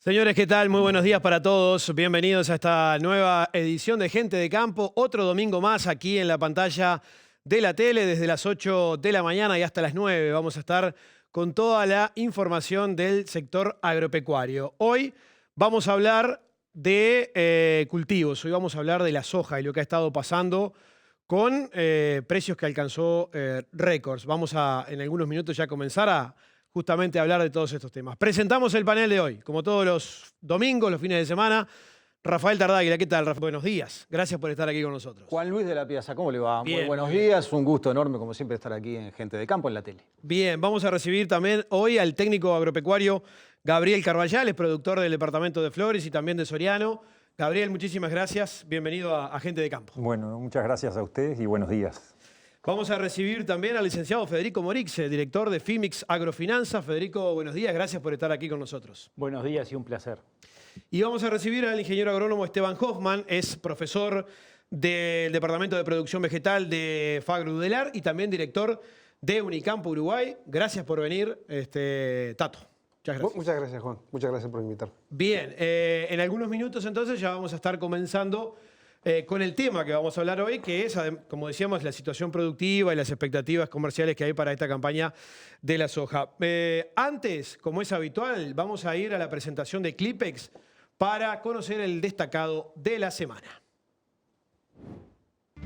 Señores, ¿qué tal? Muy buenos días para todos. Bienvenidos a esta nueva edición de Gente de Campo. Otro domingo más aquí en la pantalla de la tele desde las 8 de la mañana y hasta las 9. Vamos a estar con toda la información del sector agropecuario. Hoy vamos a hablar de cultivos. Hoy vamos a hablar de la soja y lo que ha estado pasando con precios que alcanzó récords. Vamos a, en algunos minutos, ya comenzar a justamente hablar de todos estos temas. Presentamos el panel de hoy, como todos los domingos, los fines de semana. Rafael Tardáguila, ¿qué tal, Rafael? Buenos días. Gracias por estar aquí con nosotros. Juan Luis de la Piazza, ¿cómo le va? Bien, muy buenos días, un gusto enorme, como siempre, estar aquí en Gente de Campo en la tele. Bien, vamos a recibir también hoy al técnico agropecuario Gabriel Carballal, es productor del departamento de Flores y también de Soriano. Gabriel, muchísimas gracias. Bienvenido a Gente de Campo. Bueno, muchas gracias a ustedes y buenos días. Vamos a recibir también al licenciado Federico Morixe, director de Fimix Agrofinanza. Federico, buenos días, gracias por estar aquí con nosotros. Buenos días y un placer. Y vamos a recibir al ingeniero agrónomo Esteban Hoffman, es profesor del Departamento de Producción Vegetal de Fagro-Udelar y también director de Unicampo Uruguay. Gracias por venir, Tato. Muchas gracias. Muchas gracias, Juan. Muchas gracias por invitarme. Bien, en algunos minutos entonces ya vamos a estar comenzando con el tema que vamos a hablar hoy, que es, como decíamos, la situación productiva y las expectativas comerciales que hay para esta campaña de la soja. Antes, como es habitual, vamos a ir a la presentación de Clipex para conocer el destacado de la semana.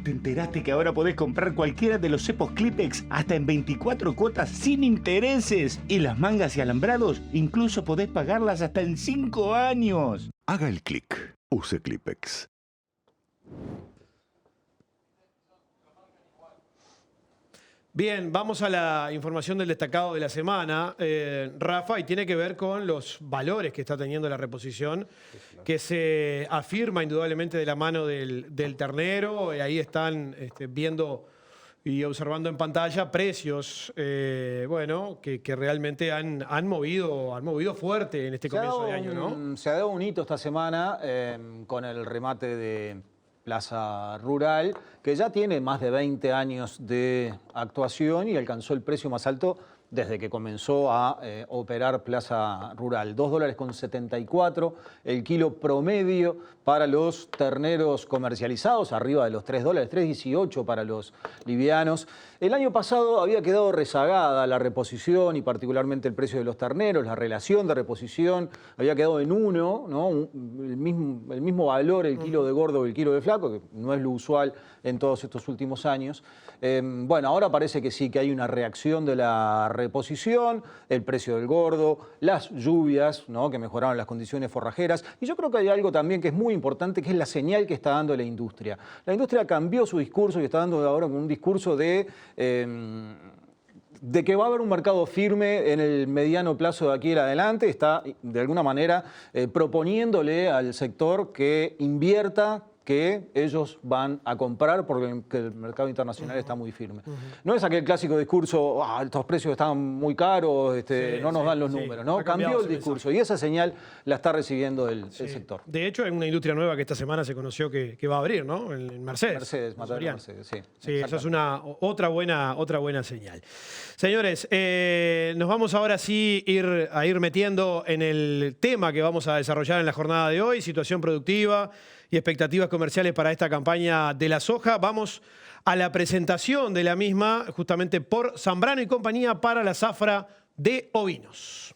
¿Te enteraste que ahora podés comprar cualquiera de los cepos Clipex hasta en 24 cuotas sin intereses? Y las mangas y alambrados incluso podés pagarlas hasta en 5 años. Haga el clic. Use Clipex. Bien, vamos a la información del destacado de la semana, Rafa, y tiene que ver con los valores que está teniendo la reposición, que se afirma indudablemente de la mano del ternero. Ahí están viendo y observando en pantalla precios bueno, que realmente han movido fuerte en este comienzo de año, ¿no? Se ha dado un hito esta semana con el remate de Plaza Rural, que ya tiene más de 20 años de actuación y alcanzó el precio más alto desde que comenzó a operar Plaza Rural. $2,74 el kilo promedio para los terneros comercializados, arriba de los $3, $3,18 para los livianos. El año pasado había quedado rezagada la reposición y particularmente el precio de los terneros, la relación de reposición había quedado en 1, ¿no? el mismo valor el kilo de gordo que el kilo de flaco, que no es lo usual en todos estos últimos años. Bueno, ahora parece que sí, que hay una reacción de la reposición, el precio del gordo, las lluvias, ¿no?, que mejoraron las condiciones forrajeras. Y yo creo que hay algo también que es muy importante, que es la señal que está dando la industria. La industria cambió su discurso y está dando ahora un discurso de que va a haber un mercado firme en el mediano plazo de aquí en adelante. Está, de alguna manera, proponiéndole al sector que invierta, que ellos van a comprar porque el mercado internacional está muy firme. No es aquel clásico discurso, estos precios están muy caros, no nos dan los números, ¿no? Cambió el discurso y esa señal la está recibiendo el sector. De hecho, hay una industria nueva que esta semana se conoció que va a abrir, ¿no? En Mercedes. Mercedes, sí. Sí, eso es otra buena señal. Señores, nos vamos ahora sí a ir metiendo en el tema que vamos a desarrollar en la jornada de hoy, situación productiva y expectativas comerciales para esta campaña de la soja. Vamos a la presentación de la misma, justamente por Zambrano y compañía para la zafra de ovinos.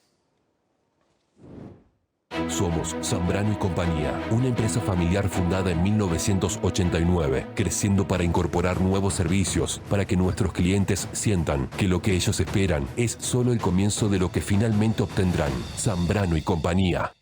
Somos Zambrano y compañía, una empresa familiar fundada en 1989, creciendo para incorporar nuevos servicios, para que nuestros clientes sientan que lo que ellos esperan es solo el comienzo de lo que finalmente obtendrán. Zambrano y compañía.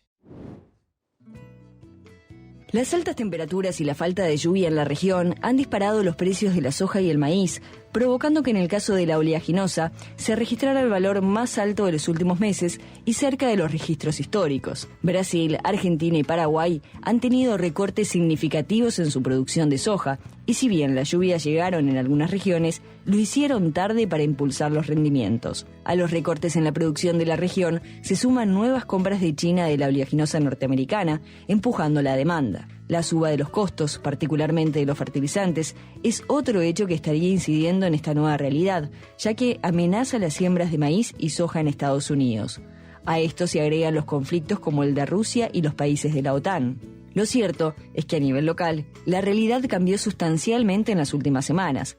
Las altas temperaturas y la falta de lluvia en la región han disparado los precios de la soja y el maíz, provocando que en el caso de la oleaginosa se registrara el valor más alto de los últimos meses y cerca de los registros históricos. Brasil, Argentina y Paraguay han tenido recortes significativos en su producción de soja, y si bien las lluvias llegaron en algunas regiones, lo hicieron tarde para impulsar los rendimientos. A los recortes en la producción de la región se suman nuevas compras de China de la oleaginosa norteamericana, empujando la demanda. La suba de los costos, particularmente de los fertilizantes, es otro hecho que estaría incidiendo en esta nueva realidad, ya que amenaza las siembras de maíz y soja en Estados Unidos. A esto se agregan los conflictos como el de Rusia y los países de la OTAN. Lo cierto es que a nivel local, la realidad cambió sustancialmente en las últimas semanas.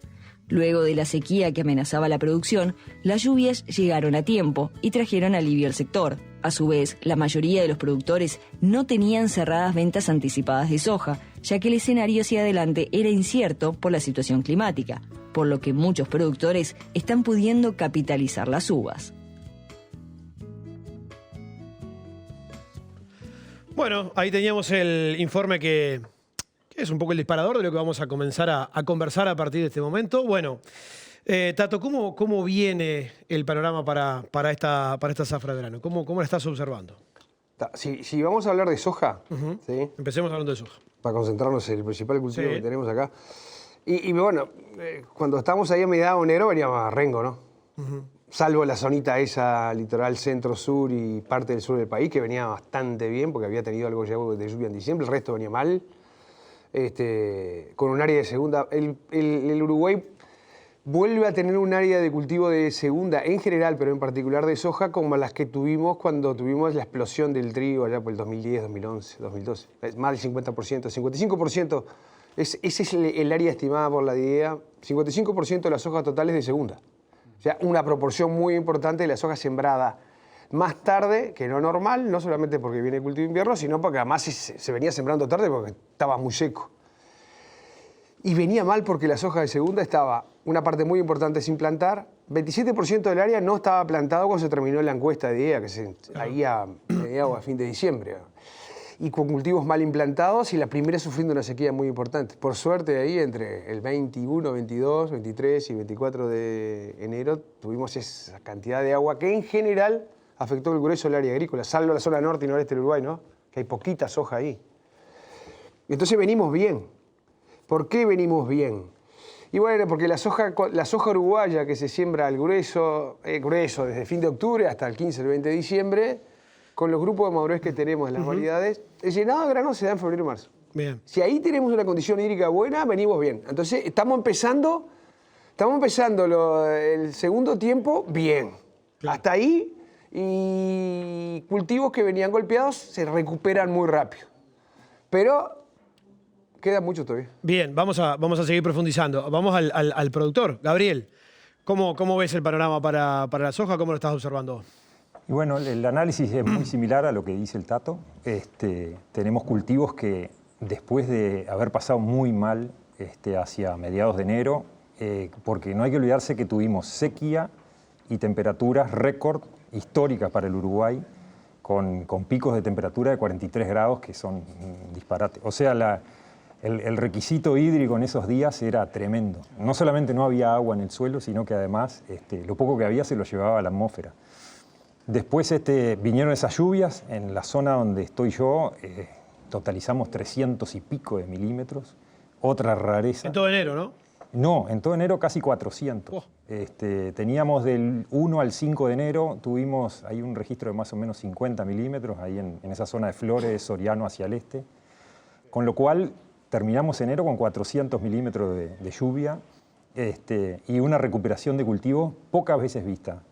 Luego de la sequía que amenazaba la producción, las lluvias llegaron a tiempo y trajeron alivio al sector. A su vez, la mayoría de los productores no tenían cerradas ventas anticipadas de soja, ya que el escenario hacia adelante era incierto por la situación climática, por lo que muchos productores están pudiendo capitalizar las uvas. Bueno, ahí teníamos el informe que es un poco el disparador de lo que vamos a comenzar a conversar a partir de este momento. Bueno, Tato, ¿cómo viene el panorama para esta zafra de verano? ¿Cómo la estás observando? Si vamos a hablar de soja, ¿sí? Empecemos hablando de soja. Para concentrarnos en el principal cultivo Sí. que tenemos acá. Y bueno, cuando estamos ahí a mediados de enero veníamos a rengo, ¿no? Salvo la zonita esa, litoral centro-sur y parte del sur del país, que venía bastante bien porque había tenido algo de lluvia en diciembre, el resto venía mal. Con un área de segunda. El Uruguay vuelve a tener un área de cultivo de segunda en general, pero en particular de soja, como las que tuvimos cuando tuvimos la explosión del trigo allá por el 2010, 2011, 2012. Más del 50%, 55%. Ese es el área estimada por la DIEA. 55% de las sojas totales de segunda. O sea, una proporción muy importante de la soja sembrada más tarde que lo normal, no solamente porque viene el cultivo de invierno, sino porque además se venía sembrando tarde porque estaba muy seco. Y venía mal porque la soja de segunda estaba una parte muy importante sin plantar. 27% del área no estaba plantado cuando se terminó la encuesta de IEA, que se ahí a mediados a fin de diciembre. Y con cultivos mal implantados y la primera sufriendo una sequía muy importante. Por suerte ahí entre el 21, 22, 23 y 24 de enero tuvimos esa cantidad de agua que en general afectó el grueso del área agrícola, salvo la zona norte y noreste del Uruguay, ¿no? Que hay poquita soja ahí. Entonces venimos bien. ¿Por qué venimos bien? Y bueno, porque la soja uruguaya que se siembra al grueso desde fin de octubre hasta el 15 o el 20 de diciembre, con los grupos de madurez que tenemos en las variedades, el llenado de grano se da en febrero y marzo. Bien. Si ahí tenemos una condición hídrica buena, venimos bien. Entonces estamos empezando el segundo tiempo bien. Claro. Hasta ahí, y cultivos que venían golpeados se recuperan muy rápido. Pero queda mucho todavía. Bien, vamos a seguir profundizando. Vamos al productor. Gabriel, ¿cómo ves el panorama para la soja? ¿Cómo lo estás observando? Y bueno, el análisis es muy similar a lo que dice el Tato. Tenemos cultivos que después de haber pasado muy mal hacia mediados de enero, porque no hay que olvidarse que tuvimos sequía y temperaturas récord históricas para el Uruguay, con picos de temperatura de 43 grados que son disparates. O sea, el requisito hídrico en esos días era tremendo. No solamente no había agua en el suelo, sino que además lo poco que había se lo llevaba a la atmósfera. Después vinieron esas lluvias. En la zona donde estoy yo totalizamos 300 y pico de milímetros. Otra rareza. En todo enero, ¿no? No, en todo enero casi 400. Oh. Teníamos del 1 al 5 de enero, tuvimos ahí un registro de más o menos 50 milímetros, ahí en esa zona de Flores, Soriano hacia el este. Con lo cual terminamos enero con 400 milímetros de lluvia y una recuperación de cultivo pocas veces vista.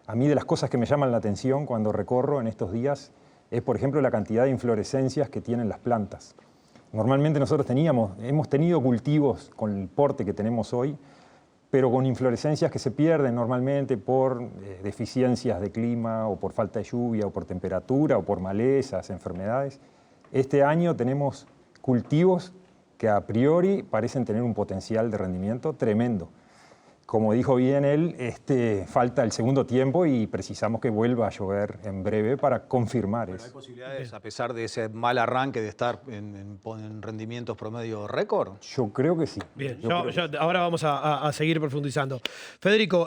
A mí de las cosas que me llaman la atención cuando recorro en estos días es, por ejemplo, la cantidad de inflorescencias que tienen las plantas. Normalmente nosotros hemos tenido cultivos con el porte que tenemos hoy, pero con inflorescencias que se pierden normalmente por deficiencias de clima o por falta de lluvia o por temperatura o por malezas, enfermedades. Este año tenemos cultivos que a priori parecen tener un potencial de rendimiento tremendo. Como dijo bien él, falta el segundo tiempo y precisamos que vuelva a llover en breve para confirmar eso. ¿Hay posibilidades, a pesar de ese mal arranque, de estar en rendimientos promedio récord? Yo creo que sí. Bien, ahora vamos a seguir profundizando. Federico,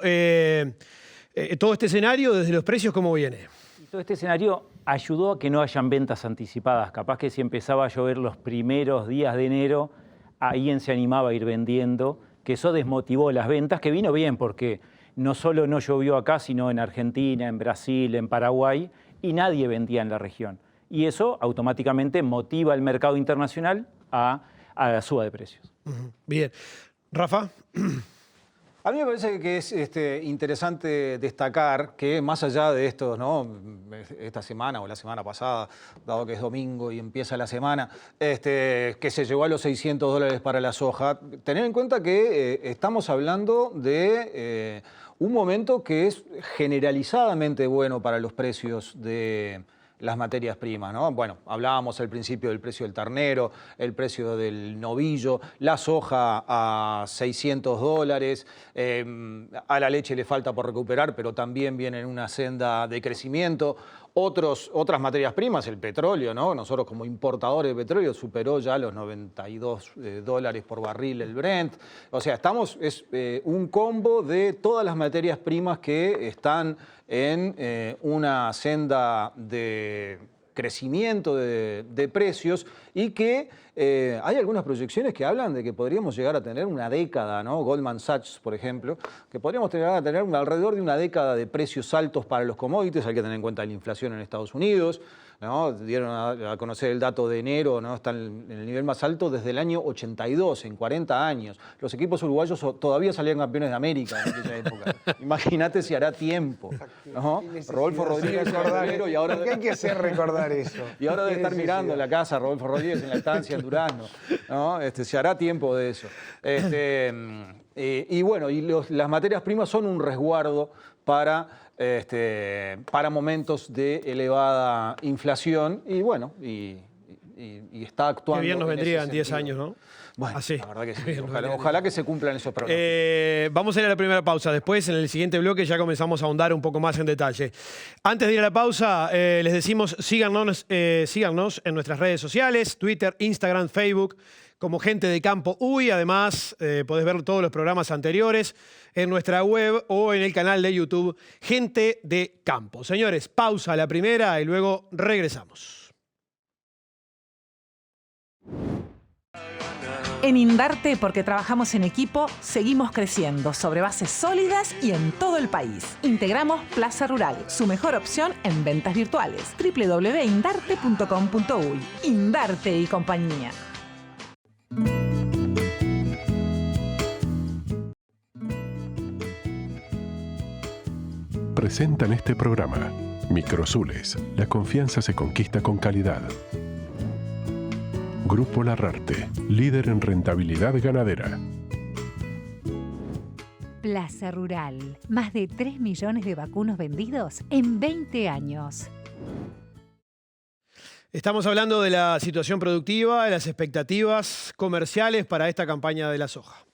todo este escenario, desde los precios, ¿cómo viene? Todo este escenario ayudó a que no hayan ventas anticipadas. Capaz que si empezaba a llover los primeros días de enero, alguien se animaba a ir vendiendo, que eso desmotivó las ventas, que vino bien porque no solo no llovió acá, sino en Argentina, en Brasil, en Paraguay, y nadie vendía en la región. Y eso automáticamente motiva el mercado internacional a la suba de precios. Bien. Rafa. A mí me parece que es interesante destacar que más allá de esto, ¿no? Esta semana o la semana pasada, dado que es domingo y empieza la semana, que se llegó a los $600 para la soja, tener en cuenta que estamos hablando de un momento que es generalizadamente bueno para los precios de las materias primas, ¿no? Bueno, hablábamos al principio del precio del ternero, el precio del novillo, la soja a $600, a la leche le falta por recuperar, pero también viene en una senda de crecimiento. Otras materias primas, el petróleo, ¿no? Nosotros como importadores de petróleo superó ya los $92 por barril el Brent. O sea, es un combo de todas las materias primas que están en una senda de crecimiento de precios y que hay algunas proyecciones que hablan de que podríamos llegar a tener una década, ¿no? Goldman Sachs, por ejemplo, que podríamos llegar a tener alrededor de una década de precios altos para los commodities. Hay que tener en cuenta la inflación en Estados Unidos, ¿no? Dieron a conocer el dato de enero, ¿no? Está en el nivel más alto desde el año 82, en 40 años. Los equipos uruguayos todavía salían campeones de América en aquella época. Imagínate si hará tiempo, ¿no? Rodolfo Rodríguez y ahora ¿Qué hay que hacer recordar eso? Y ahora debe estar mirando la casa Rodolfo Rodríguez en la estancia en Durazno, ¿no? Se hará tiempo de eso. Y bueno, las materias primas son un resguardo para momentos de elevada inflación y bueno, y está actuando. Qué bien nos vendría en 10 años, ¿no? Bueno, así. la verdad que sí. Ojalá que se cumplan esos pronósticos. Vamos a ir a la primera pausa. Después, en el siguiente bloque, ya comenzamos a ahondar un poco más en detalle. Antes de ir a la pausa, les decimos, síganos en nuestras redes sociales, Twitter, Instagram, Facebook, como Gente de Campo Uy. Además, podés ver todos los programas anteriores en nuestra web o en el canal de YouTube Gente de Campo. Señores, pausa la primera y luego regresamos. En Indarte, porque trabajamos en equipo, seguimos creciendo sobre bases sólidas y en todo el país. Integramos Plaza Rural, su mejor opción en ventas virtuales. www.indarte.com.uy. Indarte y compañía. Presentan este programa Microsules. La confianza se conquista con calidad. Grupo Larrarte, líder en rentabilidad ganadera. Plaza Rural, más de 3 millones de vacunos vendidos en 20 años. Estamos hablando de la situación productiva, de las expectativas comerciales para esta campaña de la soja.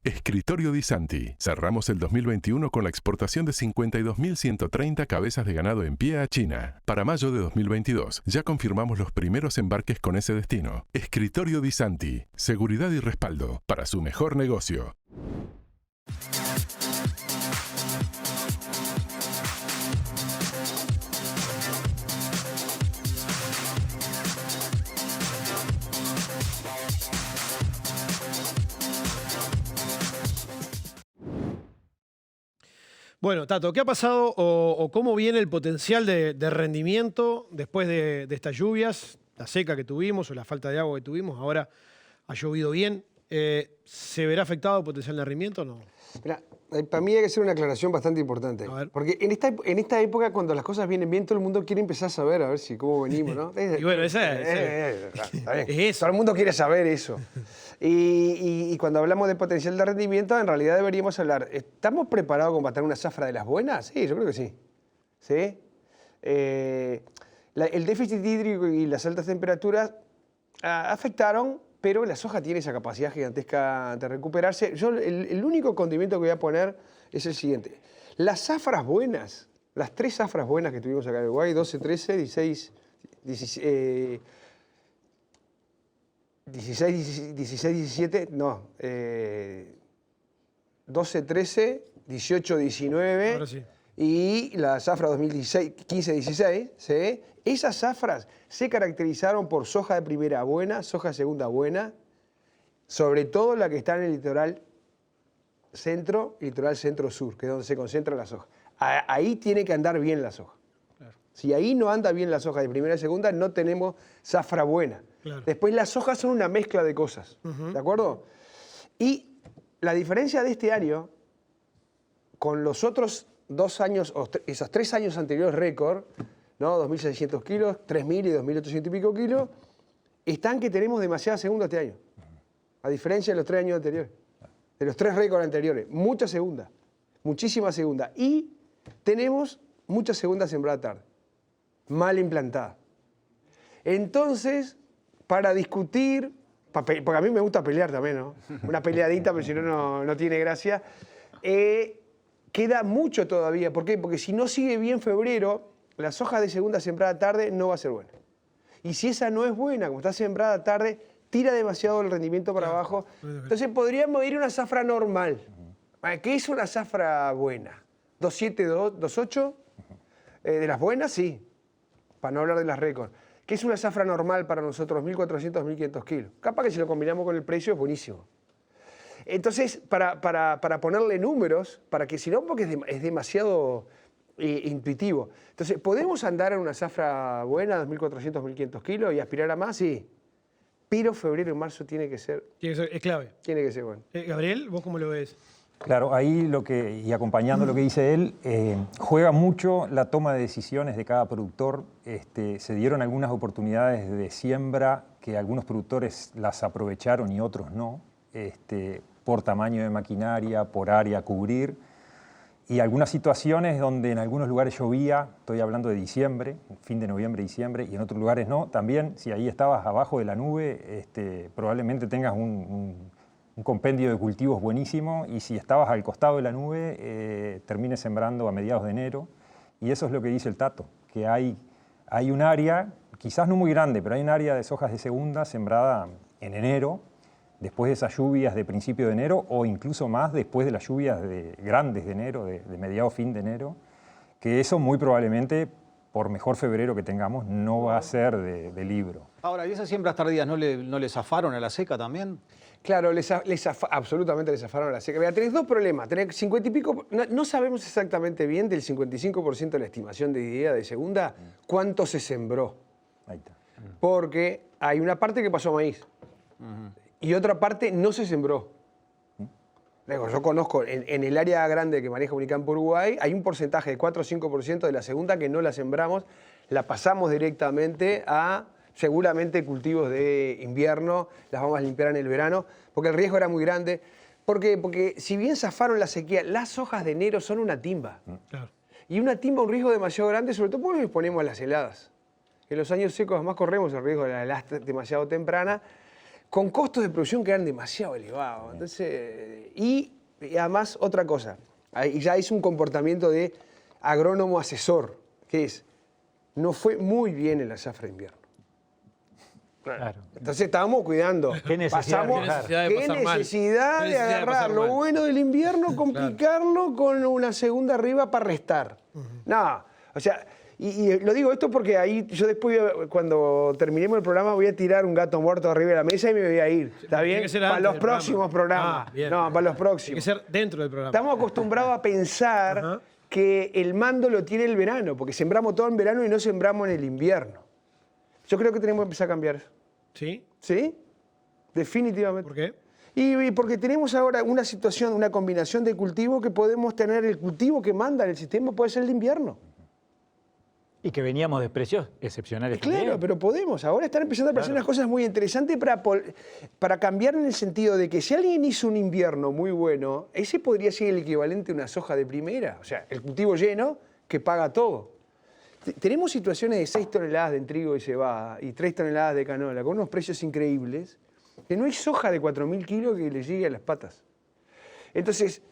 Escritorio Di Santi. Cerramos el 2021 con la exportación de 52.130 cabezas de ganado en pie a China. Para mayo de 2022 ya confirmamos los primeros embarques con ese destino. Escritorio Di Santi. Seguridad y respaldo para su mejor negocio. Bueno, Tato, ¿qué ha pasado o cómo viene el potencial de rendimiento después de estas lluvias, la seca que tuvimos o la falta de agua que tuvimos? Ahora ha llovido bien. ¿Se verá afectado el potencial de rendimiento o no? Mira, para mí hay que hacer una aclaración bastante importante. Porque en esta época, cuando las cosas vienen bien, todo el mundo quiere empezar a saber a ver si cómo venimos, ¿no? Y bueno, está bien. Es eso. Todo el mundo quiere saber eso. Y cuando hablamos de potencial de rendimiento, en realidad deberíamos hablar, ¿estamos preparados para tener una zafra de las buenas? Sí, yo creo que sí. ¿Sí? El déficit hídrico y las altas temperaturas afectaron, pero la soja tiene esa capacidad gigantesca de recuperarse. Yo el único condimento que voy a poner es el siguiente. Las zafras buenas, las 3 zafras buenas que tuvimos acá en Uruguay, 12, 13, 16, 17, no, 12, 13, 18, 19 Ahora sí. Y la zafra 2016, 15, 16, ¿sí? Esas zafras se caracterizaron por soja de primera buena, soja de segunda buena, sobre todo la que está en el litoral centro y litoral centro-sur, que es donde se concentra la soja. Ahí tiene que andar bien la soja. Claro. Si ahí no anda bien la soja de primera y segunda, no tenemos zafra buena. Claro. Después las hojas son una mezcla de cosas, ¿de acuerdo? Y la diferencia de este año con los otros 2 años, o esos 3 años anteriores récord, ¿no? 2.600 kilos, 3.000 y 2.800 y pico kilos, están que tenemos demasiada segunda este año. A diferencia de los 3 años anteriores. De los 3 récords anteriores. Mucha segunda. Muchísima segunda. Y tenemos mucha segunda sembrada tarde. Mal implantada. Entonces, para discutir, porque a mí me gusta pelear también, ¿no? Una peleadita, pero si no, no tiene gracia. Queda mucho todavía. ¿Por qué? Porque si no sigue bien febrero, la soja de segunda sembrada tarde no va a ser buena. Y si esa no es buena, como está sembrada tarde, tira demasiado el rendimiento para abajo. Entonces podríamos ir a una zafra normal. ¿Qué es una zafra buena? 2.7, 2.8. De las buenas, sí. Para no hablar de las récords. ¿Qué es una zafra normal para nosotros? 1.400, 1.500 kilos. Capaz que si lo combinamos con el precio es buenísimo. Entonces, para ponerle números, para que si no, porque es demasiado intuitivo. Entonces, ¿podemos andar en una zafra buena, 2.400, 1.500 kilos y aspirar a más? Sí. Pero febrero y marzo tiene que ser... Es clave. Tiene que ser bueno. Gabriel, ¿vos cómo lo ves? Claro, ahí y acompañando lo que dice él, juega mucho la toma de decisiones de cada productor. Se dieron algunas oportunidades de siembra que algunos productores las aprovecharon y otros no, por tamaño de maquinaria, por área a cubrir. Y algunas situaciones donde en algunos lugares llovía, estoy hablando de diciembre, fin de noviembre, diciembre, y en otros lugares no. También, si ahí estabas abajo de la nube, probablemente tengas un compendio de cultivos buenísimo, y si estabas al costado de la nube, termines sembrando a mediados de enero. Y eso es lo que dice el Tato, que hay un área, quizás no muy grande, pero hay un área de sojas de segunda sembrada en enero, después de esas lluvias de principio de enero, o incluso más después de las lluvias grandes de enero, de mediado fin de enero, que eso muy probablemente, por mejor febrero que tengamos, no va a ser de libro. Ahora, ¿y esas siembras tardías no le zafaron a la seca también? Claro, absolutamente le zafaron a la seca. Mira, tenés 2 problemas. Tenés 50 y pico, no sabemos exactamente bien del 55% de la estimación de idea de segunda, cuánto se sembró. Ahí está. Porque hay una parte que pasó a maíz. Y otra parte no se sembró. Yo conozco, en el área grande que maneja Unicampo Uruguay, hay un porcentaje de 4 o 5% de la segunda que no la sembramos, la pasamos directamente a seguramente cultivos de invierno, las vamos a limpiar en el verano, porque el riesgo era muy grande. ¿Por qué? Porque si bien zafaron la sequía, las hojas de enero son una timba. Claro. Y una timba, un riesgo demasiado grande, sobre todo porque nos exponemos a las heladas. En los años secos además corremos el riesgo de la helada demasiado temprana, con costos de producción que eran demasiado elevados. Entonces, y además otra cosa, y ya es un comportamiento de agrónomo asesor, que es, no fue muy bien en la zafra de invierno. Claro. Entonces estábamos cuidando. ¿Qué necesidad de agarrar lo bueno del invierno, complicarlo con una segunda arriba para restar? No, o sea, y lo digo esto porque ahí yo después, cuando terminemos el programa, voy a tirar un gato muerto arriba de la mesa y me voy a ir. ¿Está bien? Para los próximos programas. No, para los próximos. Tiene que ser dentro del programa. Estamos acostumbrados a pensar que el mando lo tiene el verano, porque sembramos todo en verano y no sembramos en el invierno. Yo creo que tenemos que empezar a cambiar eso. ¿Sí? ¿Sí? Definitivamente. ¿Por qué? Y porque tenemos ahora una situación, una combinación de cultivos que podemos tener, el cultivo que manda en el sistema puede ser el de invierno. Y que veníamos de precios excepcionales. Claro, también. pero podemos. Ahora están empezando a aparecer unas cosas muy interesantes para cambiar en el sentido de que si alguien hizo un invierno muy bueno, ese podría ser el equivalente a una soja de primera. O sea, el cultivo lleno que paga todo. Tenemos situaciones de 6 toneladas de trigo y cebada y 3 toneladas de canola con unos precios increíbles, que no hay soja de 4.000 kilos que le llegue a las patas. Entonces,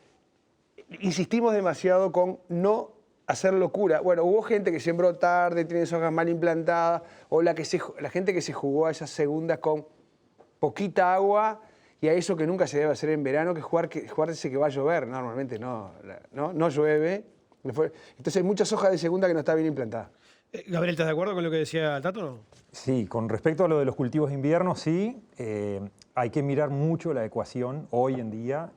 insistimos demasiado con no hacer locura. Bueno, hubo gente que sembró tarde, tiene sojas mal implantadas, o la gente que se jugó a esas segundas con poquita agua y a eso que nunca se debe hacer en verano, que jugarse que va a llover. Normalmente no llueve. Entonces hay muchas hojas de segunda que no está bien implantada. Gabriel, ¿estás de acuerdo con lo que decía el Tato o no? Sí, con respecto a lo de los cultivos de invierno, sí. Hay que mirar mucho la ecuación hoy en día,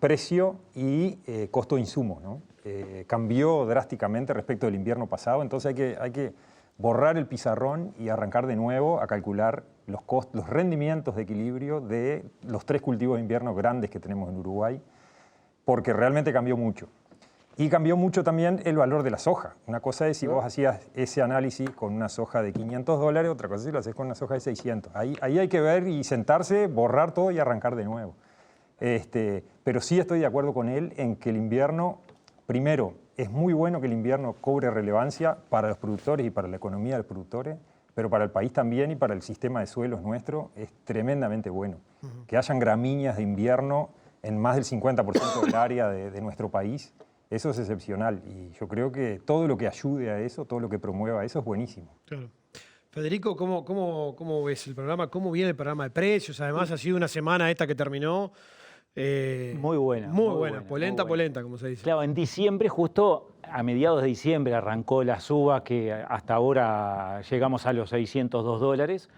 precio y costo de insumos, ¿no? Cambió drásticamente respecto del invierno pasado, entonces hay que borrar el pizarrón y arrancar de nuevo a calcular los rendimientos de equilibrio de los 3 cultivos de invierno grandes que tenemos en Uruguay, porque realmente cambió mucho. Y cambió mucho también el valor de la soja. Una cosa es si vos hacías ese análisis con una soja de $500, otra cosa es si lo haces con una soja de 600. Ahí hay que ver y sentarse, borrar todo y arrancar de nuevo. Pero sí estoy de acuerdo con él en que el invierno, primero, es muy bueno que el invierno cobre relevancia para los productores y para la economía de los productores, pero para el país también y para el sistema de suelos nuestro es tremendamente bueno. Que hayan gramíneas de invierno en más del 50% del área de nuestro país, eso es excepcional. Y yo creo que todo lo que ayude a eso, todo lo que promueva eso es buenísimo. Claro. Federico, ¿cómo ves el programa? ¿Cómo viene el programa de precios? Además, ha sido una semana esta que terminó. Muy buena. Muy buena. Polenta, como se dice. Claro, en diciembre, justo a mediados de diciembre, arrancó la suba que hasta ahora llegamos a los $602,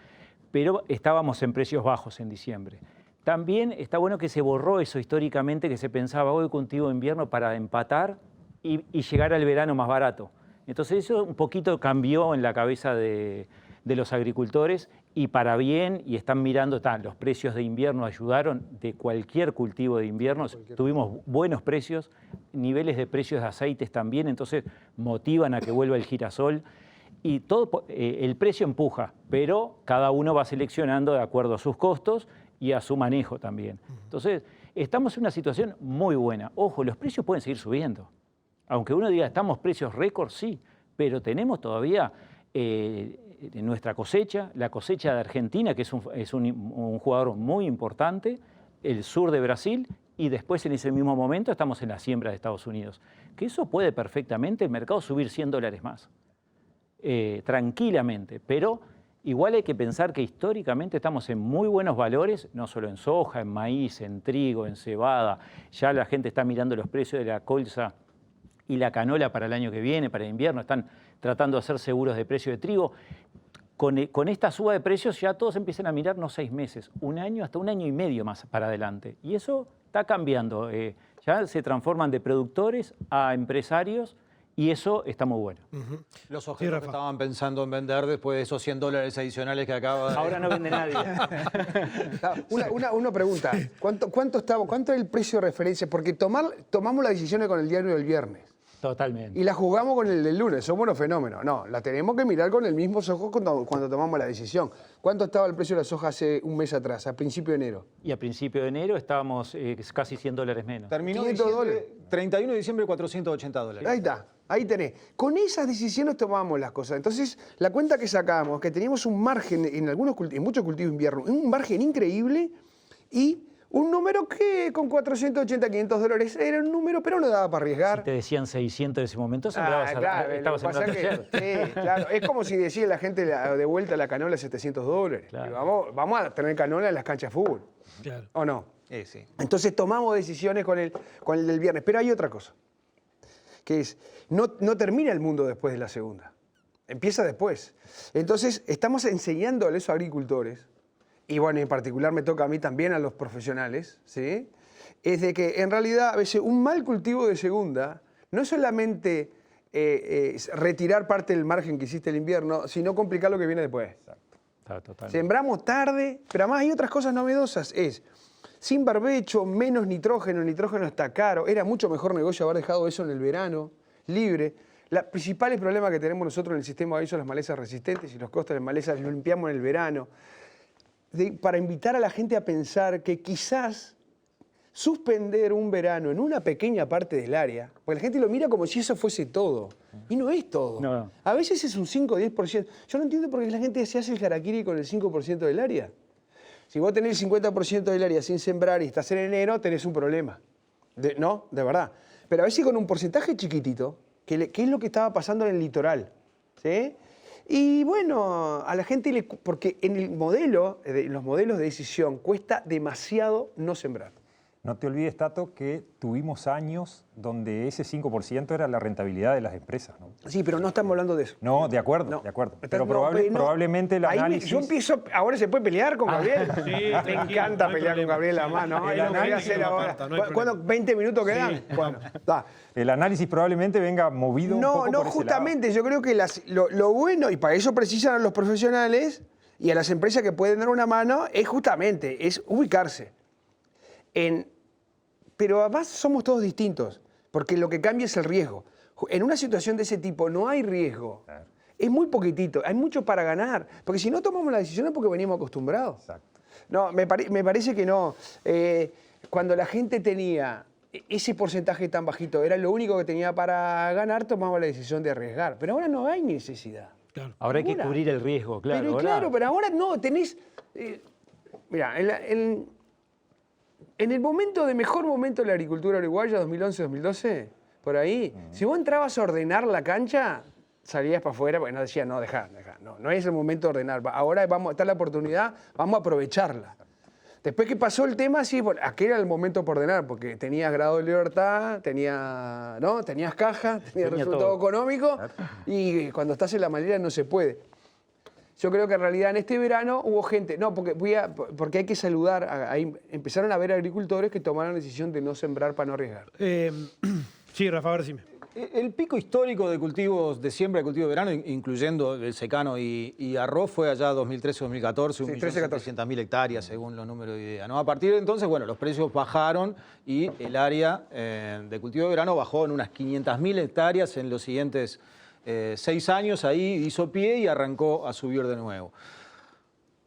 pero estábamos en precios bajos en diciembre. También está bueno que se borró eso históricamente, que se pensaba hoy cultivo de invierno para empatar y llegar al verano más barato. Entonces eso un poquito cambió en la cabeza de los agricultores y para bien, y están mirando, los precios de invierno ayudaron de cualquier cultivo de invierno, tuvimos buenos precios, niveles de precios de aceites también, entonces motivan a que vuelva el girasol y todo, el precio empuja, pero cada uno va seleccionando de acuerdo a sus costos y a su manejo también. Entonces, estamos en una situación muy buena. Ojo, los precios pueden seguir subiendo. Aunque uno diga, estamos precios récord, sí, pero tenemos todavía nuestra cosecha, la cosecha de Argentina, que es un jugador muy importante, el sur de Brasil, y después en ese mismo momento estamos en la siembra de Estados Unidos. Que eso puede perfectamente el mercado subir $100 más, tranquilamente, pero igual hay que pensar que históricamente estamos en muy buenos valores, no solo en soja, en maíz, en trigo, en cebada. Ya la gente está mirando los precios de la colza y la canola para el año que viene, para el invierno. Están tratando de hacer seguros de precio de trigo. Con esta suba de precios ya todos empiezan a mirar no 6 meses, un año, hasta 1 año y medio más para adelante. Y eso está cambiando. Ya se transforman de productores a empresarios. Y eso está muy bueno. Los ojeros que estaban pensando en vender después de esos $100 adicionales que acaba de... Ahora no vende nadie. Una pregunta. ¿Cuánto es el precio de referencia? Porque tomamos las decisiones con el diario del viernes. Totalmente. Y la jugamos con el del lunes. Somos unos fenómenos. No, la tenemos que mirar con el mismo ojo cuando tomamos la decisión. ¿Cuánto estaba el precio de la soja hace un mes atrás, a principio de enero? Y a principio de enero estábamos casi $100 menos. Terminó $500. 31 de diciembre, $480. Ahí está. Ahí tenés. Con esas decisiones tomamos las cosas. Entonces, la cuenta que sacamos, que teníamos un margen en muchos cultivos de invierno, un margen increíble y un número que con $480, $500 era un número, pero no daba para arriesgar. Si te decían 600 en ese momento, claro, estabas en sí, claro. Es como si decía la gente de vuelta la canola $700. Claro. Vamos a tener canola en las canchas de fútbol. Claro. ¿O no? Sí. Entonces tomamos decisiones con el del viernes. Pero hay otra cosa, que es, no termina el mundo después de la segunda. Empieza después. Entonces, estamos enseñando a los agricultores, y bueno, en particular me toca a mí también, a los profesionales, ¿sí? Es de que en realidad a veces un mal cultivo de segunda no es solamente retirar parte del margen que hiciste el invierno, sino complicar lo que viene después. Totalmente. Sembramos tarde, pero además hay otras cosas novedosas. Es sin barbecho, menos nitrógeno, el nitrógeno está caro, era mucho mejor negocio haber dejado eso en el verano, libre. Los principales problemas que tenemos nosotros en el sistema hoy son las malezas resistentes y los costos de malezas los limpiamos en el verano. Para invitar a la gente a pensar que quizás suspender un verano en una pequeña parte del área, porque la gente lo mira como si eso fuese todo, y no es todo. No. A veces es un 5 o 10%. Yo no entiendo por qué la gente se hace el harakiri con el 5% del área. Si vos tenés el 50% del área sin sembrar y estás en enero, tenés un problema. No, de verdad. Pero a veces con un porcentaje chiquitito, que es lo que estaba pasando en el litoral, ¿sí? Y bueno, a la gente, porque en los modelos de decisión cuesta demasiado no sembrar. No te olvides, Tato, que tuvimos años donde ese 5% era la rentabilidad de las empresas, ¿no? Sí, pero no estamos hablando de eso. No, de acuerdo, No. de acuerdo. No, Pero probablemente el ahí análisis... yo empiezo, ahora se puede pelear con Gabriel. Sí, me tranquilo, encanta no hay pelear con problema. Gabriel además, ¿no? El Lo voy a análisis hacer no ahora. aparta, no hay ¿Cuándo? problema. ¿20 minutos quedan? Bueno, está. El análisis probablemente venga movido un poco No, por ese justamente, yo creo que lo bueno, y para eso precisan a los profesionales, y a las empresas que pueden dar una mano es justamente, es ubicarse. Pero además somos todos distintos, porque lo que cambia es el riesgo. En una situación de ese tipo no hay riesgo. Claro. Es muy poquitito, hay mucho para ganar. Porque si no tomamos la decisión es porque venimos acostumbrados. Exacto. No, me parece que no. Cuando la gente tenía ese porcentaje tan bajito, era lo único que tenía para ganar, tomaba la decisión de arriesgar. Pero ahora no hay necesidad. Claro. Ahora hay que cubrir el riesgo, claro. Pero, claro, pero ahora no, tenés... mira, en el mejor momento de la agricultura uruguaya, 2011-2012, por ahí, si vos entrabas a ordenar la cancha, salías para afuera porque no decías, no, dejá. No es el momento de ordenar. Ahora está la oportunidad, vamos a aprovecharla. Después que pasó el tema, sí, bueno, aquel era el momento por ordenar, porque tenías grado de libertad, tenías caja, tenías resultado económico, y cuando estás en la mayoría no se puede. Yo creo que en realidad en este verano hubo gente, porque hay que saludar, empezaron a haber agricultores que tomaron la decisión de no sembrar para no arriesgar. Sí, Rafa, a ver, decime. El pico histórico de cultivos de siembra, de cultivo de verano, incluyendo el secano y arroz, fue allá 2013-2014, 1.700.000 hectáreas, según los números de IDEA, ¿no? A partir de entonces, bueno, los precios bajaron y el área de cultivo de verano bajó en unas 500.000 hectáreas en los siguientes 6 años. Ahí hizo pie y arrancó a subir de nuevo.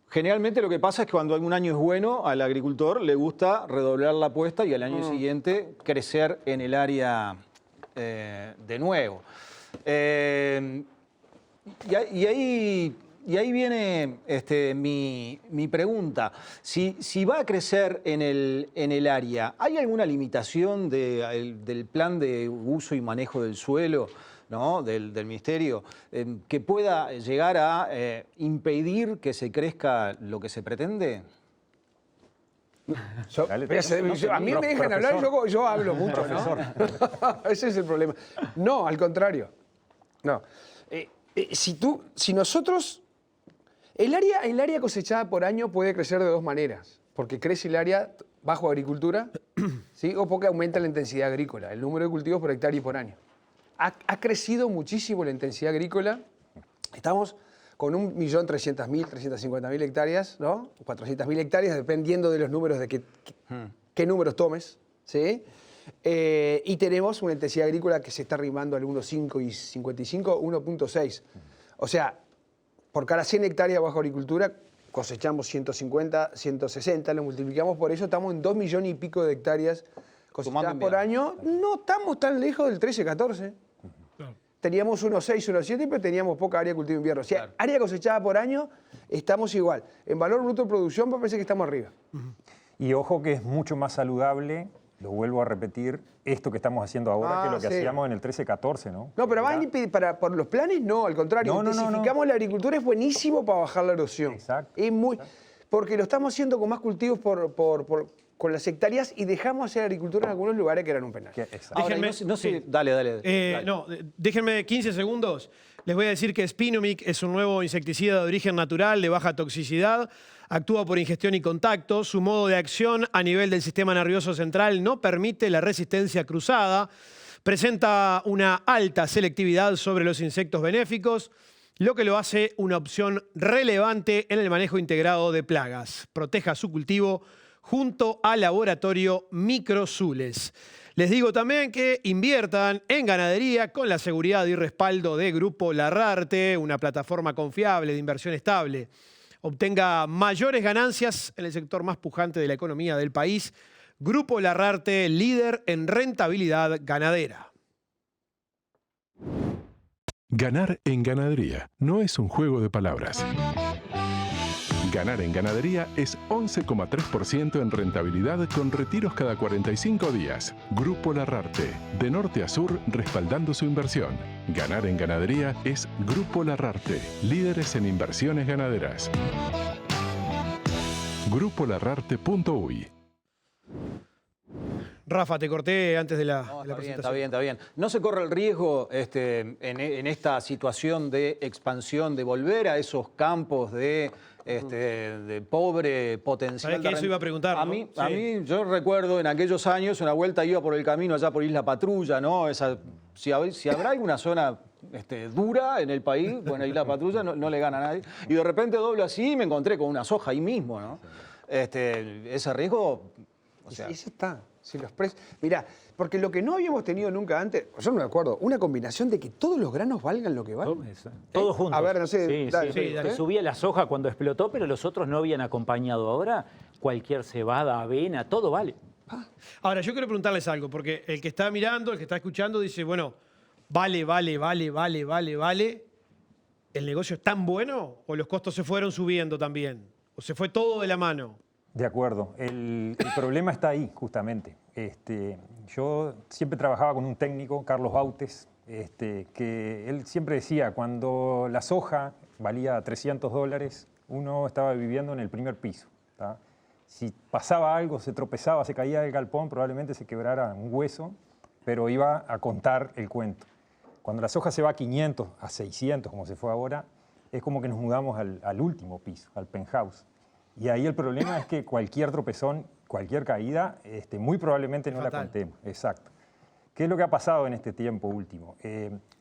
Generalmente lo que pasa es que cuando algún año es bueno, al agricultor le gusta redoblar la apuesta y al año siguiente crecer en el área de nuevo. Y ahí viene mi pregunta. Si va a crecer en el área, ¿hay alguna limitación del plan de uso y manejo del suelo, ¿no? del Ministerio, que pueda llegar a impedir que se crezca lo que se pretende? A mí me dejan hablar y yo hablo mucho, ¿no? Ese es el problema. No, al contrario. No. Si nosotros... El área cosechada por año puede crecer de dos maneras. Porque crece el área bajo agricultura, ¿sí? O porque aumenta la intensidad agrícola, el número de cultivos por hectárea y por año. Ha crecido muchísimo la intensidad agrícola. Estamos con 1.300.000, 350.000 hectáreas, ¿no? 400.000 hectáreas, dependiendo de los números, de qué números tomes, ¿sí? Y tenemos una intensidad agrícola que se está arrimando al 1.5 y 55, 1.6. O sea, por cada 100 hectáreas bajo agricultura cosechamos 150, 160, lo multiplicamos por eso, estamos en 2 millones y pico de hectáreas cosechadas por año. No estamos tan lejos del 13, 14. Teníamos 1.6, 1.7, pero teníamos poca área de cultivo de invierno. O sea, área cosechada por año, estamos igual. En valor bruto de producción, me parece que estamos arriba. Y ojo que es mucho más saludable, lo vuelvo a repetir, esto que estamos haciendo ahora que lo que hacíamos en el 13-14, ¿no? No, pero por los planes no, al contrario. Intensificamos la agricultura, es buenísimo para bajar la erosión. Exacto. Porque lo estamos haciendo con más cultivos con las hectáreas y dejamos hacer agricultura en algunos lugares que eran un penal. Déjenme, déjenme 15 segundos. Les voy a decir que Spinomic es un nuevo insecticida de origen natural, de baja toxicidad, actúa por ingestión y contacto. Su modo de acción a nivel del sistema nervioso central no permite la resistencia cruzada. Presenta una alta selectividad sobre los insectos benéficos, lo que lo hace una opción relevante en el manejo integrado de plagas. Proteja su cultivo junto al laboratorio Microzules. Les digo también que inviertan en ganadería con la seguridad y respaldo de Grupo Larrarte, una plataforma confiable de inversión estable. Obtenga mayores ganancias en el sector más pujante de la economía del país. Grupo Larrarte, líder en rentabilidad ganadera. Ganar en ganadería no es un juego de palabras. Ganar en ganadería es 11,3% en rentabilidad con retiros cada 45 días. Grupo Larrarte, de norte a sur, respaldando su inversión. Ganar en ganadería es Grupo Larrarte, líderes en inversiones ganaderas. GrupoLarrarte.uy. Rafa, te corté antes de la presentación. Está bien. ¿No se corre el riesgo en esta situación de expansión de volver a esos campos de pobre potencial? ¿Sabés que eso iba a preguntar? A mí, yo recuerdo en aquellos años, una vuelta iba por el camino allá por Isla Patrulla, ¿no? Si habrá alguna zona dura en el país, bueno, ahí la patrulla no le gana a nadie, y de repente doblo así y me encontré con una soja ahí mismo, ¿no? Ese riesgo, o sea... Eso está. Si los mirá, porque lo que no habíamos tenido nunca antes, yo no me acuerdo, una combinación de que todos los granos valgan lo que valen. Todos juntos. A ver, no sé. Sí, dale, sí, dale. subía la soja cuando explotó, pero los otros no habían acompañado. Ahora cualquier cebada, avena, todo vale. Ahora, yo quiero preguntarles algo, porque el que está mirando, el que está escuchando, dice, bueno, vale. ¿El negocio es tan bueno o los costos se fueron subiendo también? ¿O se fue todo de la mano? De acuerdo. El problema está ahí, justamente. Yo siempre trabajaba con un técnico, Carlos Bautes, que él siempre decía, cuando la soja valía $300, uno estaba viviendo en el primer piso. ¿tá? Si pasaba algo, se tropezaba, se caía del galpón, probablemente se quebrara un hueso, pero iba a contar el cuento. Cuando la soja se va a 500, a 600, como se fue ahora, es como que nos mudamos al último piso, al penthouse. Y ahí el problema es que cualquier tropezón, cualquier caída, muy probablemente no la contemos. Exacto. ¿Qué es lo que ha pasado en este tiempo último?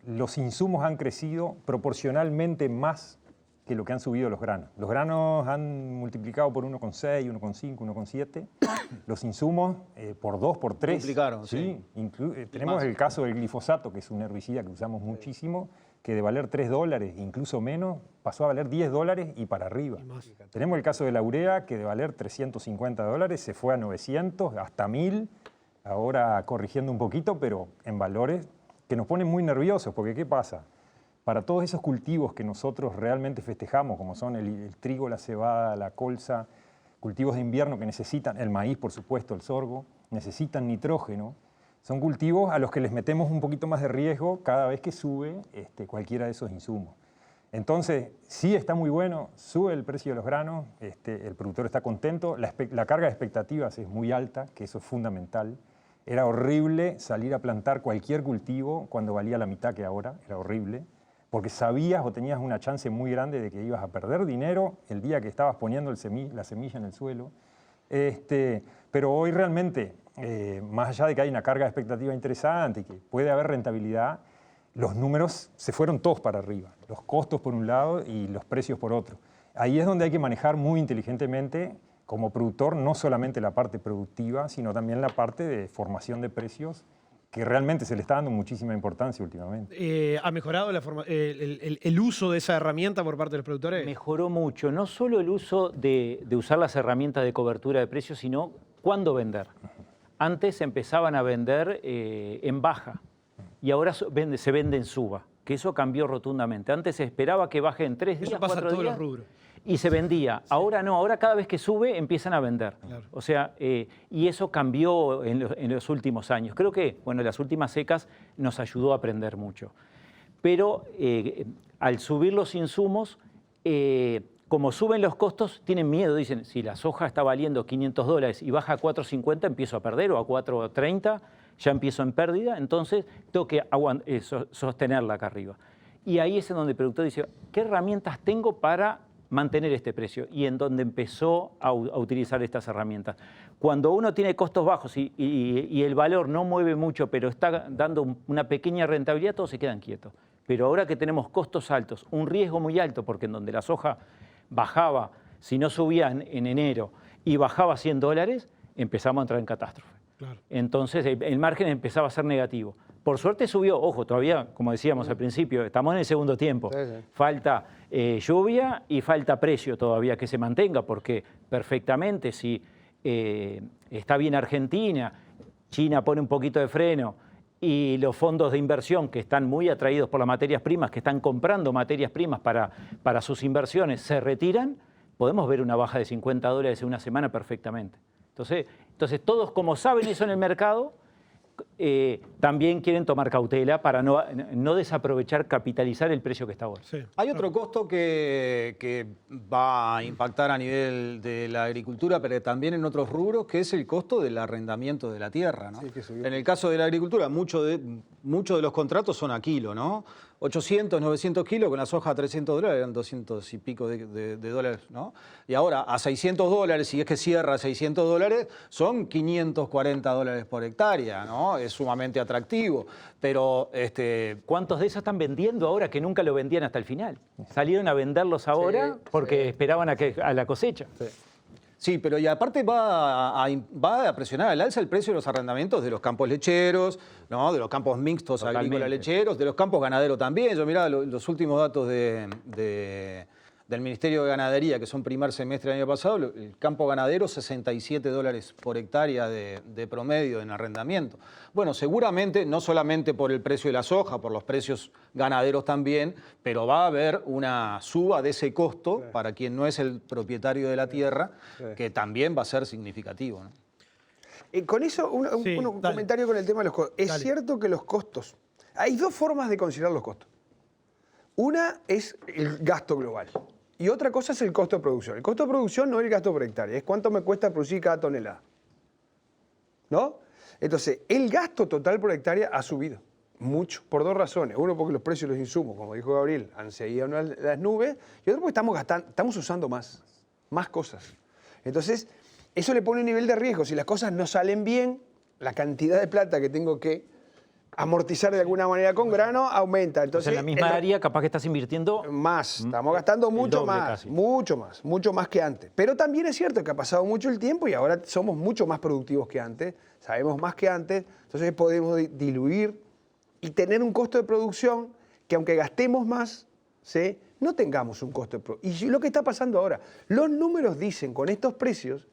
Los insumos han crecido proporcionalmente más que lo que han subido los granos. Los granos han multiplicado por 1,6, 1,5, 1,7. Los insumos por 2, por 3. Multiplicaron, sí. Tenemos el caso del glifosato, que es un herbicida que usamos muchísimo, que de valer $3, incluso menos, pasó a valer $10 y para arriba. Tenemos el caso de la urea, que de valer $350 se fue a 900, hasta 1000, ahora corrigiendo un poquito, pero en valores que nos ponen muy nerviosos, porque ¿qué pasa? Para todos esos cultivos que nosotros realmente festejamos, como son el trigo, la cebada, la colza, cultivos de invierno que necesitan, el maíz, por supuesto, el sorgo, necesitan nitrógeno, son cultivos a los que les metemos un poquito más de riesgo cada vez que sube cualquiera de esos insumos. Entonces, sí está muy bueno, sube el precio de los granos, el productor está contento, la carga de expectativas es muy alta, que eso es fundamental. Era horrible salir a plantar cualquier cultivo cuando valía la mitad que ahora, era horrible, porque sabías o tenías una chance muy grande de que ibas a perder dinero el día que estabas poniendo la semilla en el suelo. Pero hoy realmente, más allá de que hay una carga de expectativa interesante y que puede haber rentabilidad, los números se fueron todos para arriba. Los costos por un lado y los precios por otro. Ahí es donde hay que manejar muy inteligentemente como productor, no solamente la parte productiva, sino también la parte de formación de precios, que realmente se le está dando muchísima importancia últimamente. ¿Ha mejorado el uso de esa herramienta por parte de los productores? Mejoró mucho, no solo el uso de usar las herramientas de cobertura de precios, sino cuándo vender. Antes empezaban a vender en baja y ahora se vende en suba, que eso cambió rotundamente. Antes se esperaba que baje en 3 días, 4 días. Eso pasa en todos los rubros. Y se vendía. Ahora no, ahora cada vez que sube empiezan a vender. Claro. O sea, y eso cambió en los últimos años. Creo que, bueno, las últimas secas nos ayudó a aprender mucho. Pero al subir los insumos, como suben los costos, tienen miedo. Dicen, si la soja está valiendo $500 y baja a $4.50, empiezo a perder, o a $4.30, ya empiezo en pérdida. Entonces, tengo que sostenerla acá arriba. Y ahí es en donde el productor dice, ¿qué herramientas tengo para mantener este precio? Y en donde empezó a utilizar estas herramientas. Cuando uno tiene costos bajos y el valor no mueve mucho, pero está dando una pequeña rentabilidad, todos se quedan quietos. Pero ahora que tenemos costos altos, un riesgo muy alto, porque en donde la soja bajaba, si no subía en enero y bajaba $100, empezamos a entrar en catástrofe. Claro. Entonces el margen empezaba a ser negativo. Por suerte subió, ojo, todavía, como decíamos al principio, estamos en el segundo tiempo. Sí, sí. Falta lluvia y falta precio todavía que se mantenga, porque perfectamente si está bien Argentina, China pone un poquito de freno y los fondos de inversión que están muy atraídos por las materias primas, que están comprando materias primas para sus inversiones, se retiran, podemos ver una baja de $50 en una semana perfectamente. Entonces todos, como saben eso en el mercado, también quieren tomar cautela para no desaprovechar, capitalizar el precio que está ahora. Sí. Hay otro costo que va a impactar a nivel de la agricultura, pero también en otros rubros, que es el costo del arrendamiento de la tierra, ¿no? Sí, en el caso de la agricultura, muchos de los contratos son a kilo, ¿no? 800, 900 kilos, con la soja a $300 eran 200 y pico de dólares, ¿no? Y ahora a $600, si es que cierra a $600, son $540 por hectárea, ¿no? Es sumamente atractivo, pero... ¿Cuántos de esos están vendiendo ahora que nunca lo vendían hasta el final? Salieron a venderlos ahora porque esperaban a la cosecha. Sí, pero y aparte va a presionar al alza el precio de los arrendamientos de los campos lecheros, ¿no? De los campos mixtos agrícolas lecheros, de los campos ganaderos también. Yo mirá los últimos datos del Ministerio de Ganadería, que son primer semestre del año pasado, el campo ganadero $67 por hectárea de promedio en arrendamiento. Bueno, seguramente, no solamente por el precio de la soja, por los precios ganaderos también, pero va a haber una suba de ese costo para quien no es el propietario de la tierra, que también va a ser significativo, ¿no? Con eso, un comentario con el tema de los costos. Es cierto que los costos, hay dos formas de considerar los costos. Una es el gasto global y otra cosa es el costo de producción. El costo de producción no es el gasto por hectárea, es cuánto me cuesta producir cada tonelada, ¿no? Entonces, el gasto total por hectárea ha subido mucho, por dos razones. Uno, porque los precios de los insumos, como dijo Gabriel, han seguido las nubes, y otro, porque estamos usando más cosas. Entonces, eso le pone un nivel de riesgo. Si las cosas no salen bien, la cantidad de plata que tengo que amortizar de alguna manera con grano aumenta. Entonces, en la misma área capaz que estás invirtiendo más. Estamos gastando mucho más, mucho más que antes. Pero también es cierto que ha pasado mucho el tiempo y ahora somos mucho más productivos que antes, sabemos más que antes, entonces podemos diluir y tener un costo de producción que aunque gastemos más, ¿sí?, no tengamos un costo de producción. Y lo que está pasando ahora, los números dicen con estos precios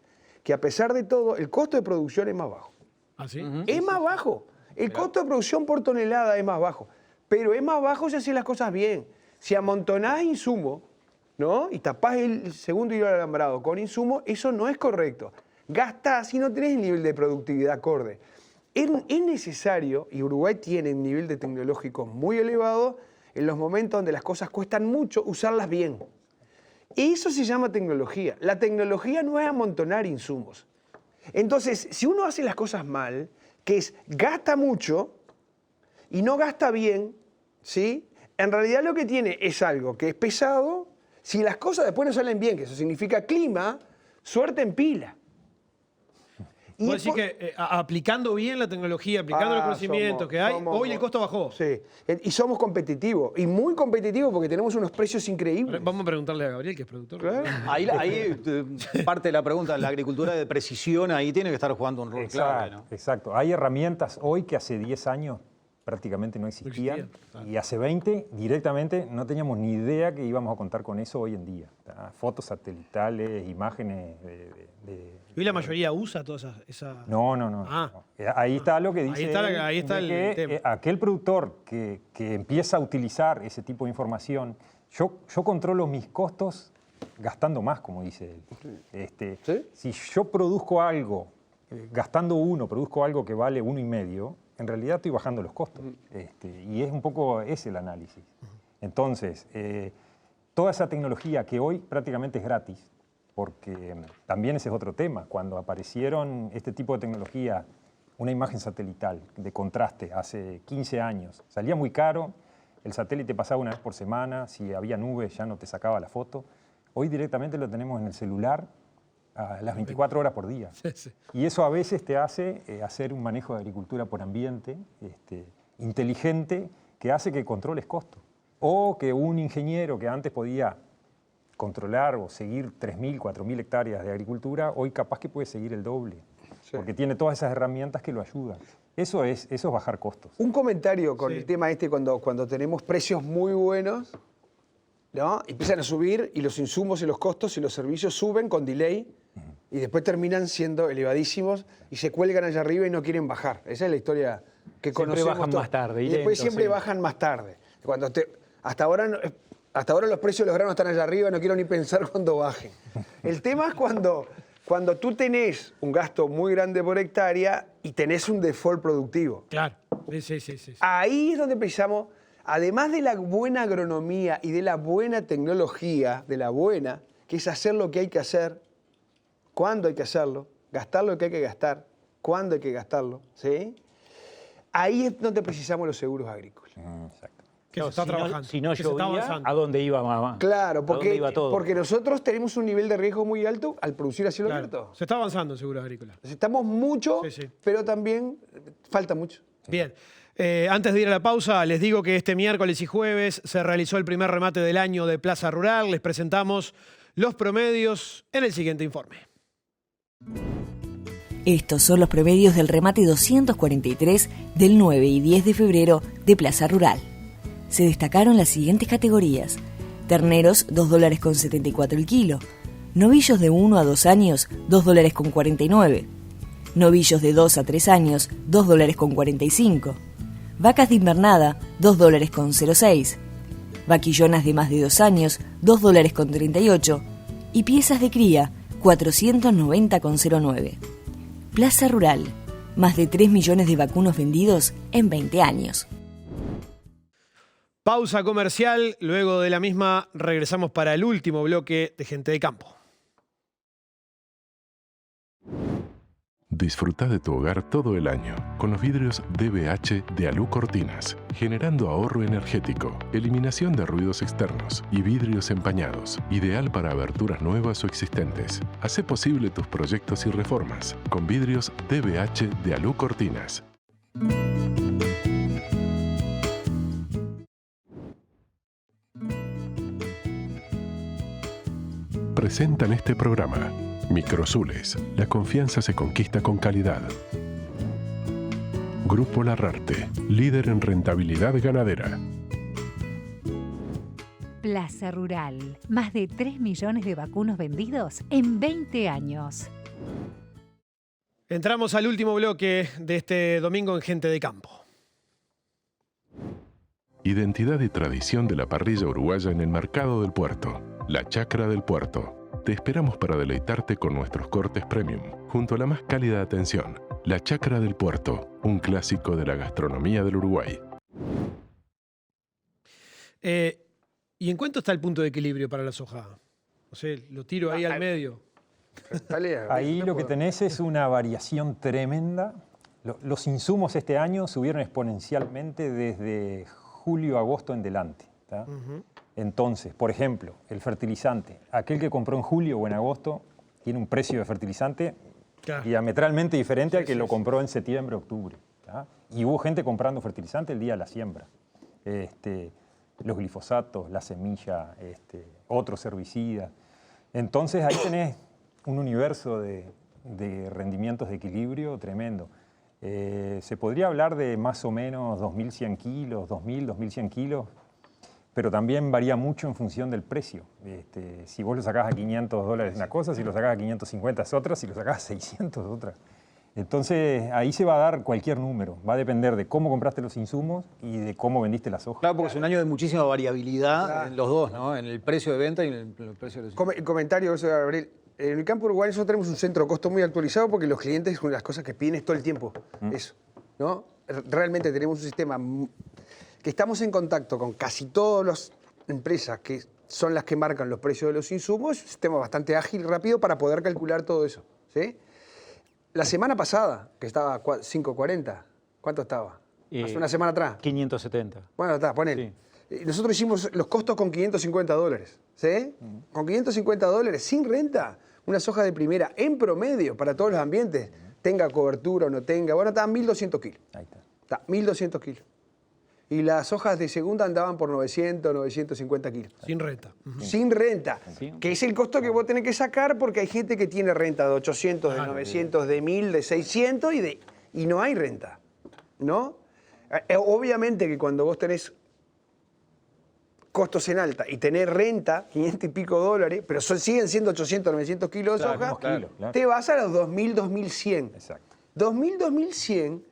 que a pesar de todo el costo de producción es más bajo. ¿Ah, sí? Es más bajo. El costo de producción por tonelada es más bajo, pero es más bajo si haces las cosas bien. Si amontonás insumo, ¿no?, y tapás el segundo hilo alambrado con insumo, eso no es correcto. Gastás y no tenés el nivel de productividad acorde. Es necesario, y Uruguay tiene un nivel de tecnológico muy elevado, en los momentos donde las cosas cuestan mucho, usarlas bien. Eso se llama tecnología. La tecnología no es amontonar insumos. Entonces, si uno hace las cosas mal, que es gasta mucho y no gasta bien, ¿sí?, en realidad lo que tiene es algo que es pesado. Si las cosas después no salen bien, que eso significa clima, suerte en pila. Vos decís que aplicando bien la tecnología, aplicando los conocimientos que hay, hoy el costo bajó. Sí, y somos competitivos, y muy competitivos porque tenemos unos precios increíbles. Vamos a preguntarle a Gabriel, que es productor. Claro. Ahí parte de la pregunta, la agricultura de precisión ahí tiene que estar jugando un rol clave, ¿no? Exacto. Hay herramientas hoy que hace 10 años prácticamente no existían. Y hace 20 directamente no teníamos ni idea que íbamos a contar con eso hoy en día. Fotos satelitales, imágenes ¿Y la mayoría usa todas esas? No. Ahí está lo que dice. Ahí está el tema. Aquel productor que empieza a utilizar ese tipo de información, yo controlo mis costos gastando más, como dice él. ¿Sí? Si yo produzco algo, gastando produzco algo que vale 1,5, en realidad estoy bajando los costos. Y es un poco ese el análisis. Entonces, toda esa tecnología que hoy prácticamente es gratis, porque también ese es otro tema. Cuando aparecieron este tipo de tecnología, una imagen satelital de contraste hace 15 años, salía muy caro, el satélite pasaba una vez por semana, si había nubes ya no te sacaba la foto. Hoy directamente lo tenemos en el celular a las 24 horas por día. Sí. Y eso a veces te hace hacer un manejo de agricultura por ambiente inteligente que hace que controles costos. O que un ingeniero que antes podía controlar o seguir 3.000, 4.000 hectáreas de agricultura, hoy capaz que puede seguir el doble, porque tiene todas esas herramientas que lo ayudan. Eso es bajar costos. Un comentario con el tema cuando tenemos precios muy buenos, ¿no?, empiezan a subir y los insumos y los costos y los servicios suben con delay y después terminan siendo elevadísimos y se cuelgan allá arriba y no quieren bajar. Esa es la historia que conocemos. Siempre bajan más tarde. Y después siempre bajan más tarde. Hasta ahora los precios de los granos están allá arriba, no quiero ni pensar cuando bajen. El tema es cuando tú tenés un gasto muy grande por hectárea y tenés un default productivo. Claro, sí. Ahí es donde precisamos, además de la buena agronomía y de la buena tecnología, que es hacer lo que hay que hacer, cuándo hay que hacerlo, gastar lo que hay que gastar, cuándo hay que gastarlo, ¿sí? ahí es donde precisamos los seguros agrícolas. Exacto. Que se está trabajando. Si no que se está llovía, avanzando. ¿a dónde iba mamá? Claro, ¿A dónde porque, iba todo? porque nosotros tenemos un nivel de riesgo muy alto al producir a cielo Claro. abierto. Se está avanzando en seguros agrícolas. Necesitamos mucho, Sí, sí. pero también falta mucho. Bien. Antes de ir a la pausa, les digo que este miércoles y jueves se realizó el primer remate del año de Plaza Rural. Les presentamos los promedios en el siguiente informe. Estos son los promedios del remate 243 del 9 y 10 de febrero de Plaza Rural. Se destacaron las siguientes categorías: terneros, $2,74 el kilo; novillos de 1 a 2 años, $2,49; novillos de 2 a 3 años, $2,45; vacas de invernada, $2,06; vaquillonas de más de 2 años, $2,38; y piezas de cría, 490,09. Plaza Rural, más de 3 millones de vacunos vendidos en 20 años. Pausa comercial. Luego de la misma regresamos para el último bloque de Gente de Campo. Disfruta de tu hogar todo el año con los vidrios DBH de Alú Cortinas, generando ahorro energético, eliminación de ruidos externos y vidrios empañados, ideal para aberturas nuevas o existentes. Hace posible tus proyectos y reformas con vidrios DBH de Alú Cortinas. Presentan este programa Microsules, la confianza se conquista con calidad. Grupo Larrarte, líder en rentabilidad ganadera. Plaza Rural, más de 3 millones de vacunos vendidos en 20 años. Entramos al último bloque de este domingo en Gente de Campo. Identidad y tradición de la parrilla uruguaya en el mercado del puerto. La Chacra del Puerto. Te esperamos para deleitarte con nuestros cortes premium, junto a la más cálida atención. La Chacra del Puerto, un clásico de la gastronomía del Uruguay. ¿Y en cuánto está el punto de equilibrio para la soja? No sé, lo tiro ahí al medio. Ahí lo que tenés es una variación tremenda. Los insumos este año subieron exponencialmente desde julio, agosto en delante. ¿Tá? Entonces, por ejemplo, el fertilizante, aquel que compró en julio o en agosto tiene un precio de fertilizante diametralmente diferente al que lo compró en septiembre, octubre. ¿Tá? Y hubo gente comprando fertilizante el día de la siembra. Los glifosatos, la semilla, otros herbicidas. Entonces ahí tenés un universo de rendimientos de equilibrio tremendo. Se podría hablar de más o menos 2.100 kilos, 2.000, 2.100 kilos, pero también varía mucho en función del precio. Si vos lo sacás a $500 es una cosa, si lo sacás a 550 es otra, si lo sacás a 600 es otra. Entonces ahí se va a dar cualquier número, va a depender de cómo compraste los insumos y de cómo vendiste la soja. Claro, porque es un año de muchísima variabilidad en los dos, ¿no? En el precio de venta y en el precio de los... El comentario, Gabriel. En el campo uruguayo nosotros tenemos un centro de costo muy actualizado porque los clientes, una de las cosas que piden es todo el tiempo, eso, ¿no? Realmente tenemos un sistema que estamos en contacto con casi todas las empresas que son las que marcan los precios de los insumos, un sistema bastante ágil y rápido para poder calcular todo eso, ¿sí? La semana pasada, que estaba 5.40, ¿cuánto estaba? Hace una semana atrás. 570. Bueno, está, ponele. Sí. Nosotros hicimos los costos con $550, ¿sí? Con $550 sin renta, una soja de primera en promedio para todos los ambientes, tenga cobertura o no tenga, bueno, estaban 1.200 kilos. Ahí está. Está, 1.200 kilos. Y las hojas de segunda andaban por 900, 950 kilos. Sin renta. Sin renta, Sí. que es el costo que vos tenés que sacar porque hay gente que tiene renta de 800, de 900, de 1.000, de 600 y no hay renta, ¿no? Obviamente que cuando vos tenés costos en alta y tenés renta, 500 y pico dólares, pero siguen siendo 800, 900 kilos de soja, claro. te vas a los 2.000, 2.100. Exacto. 2.000, 2.100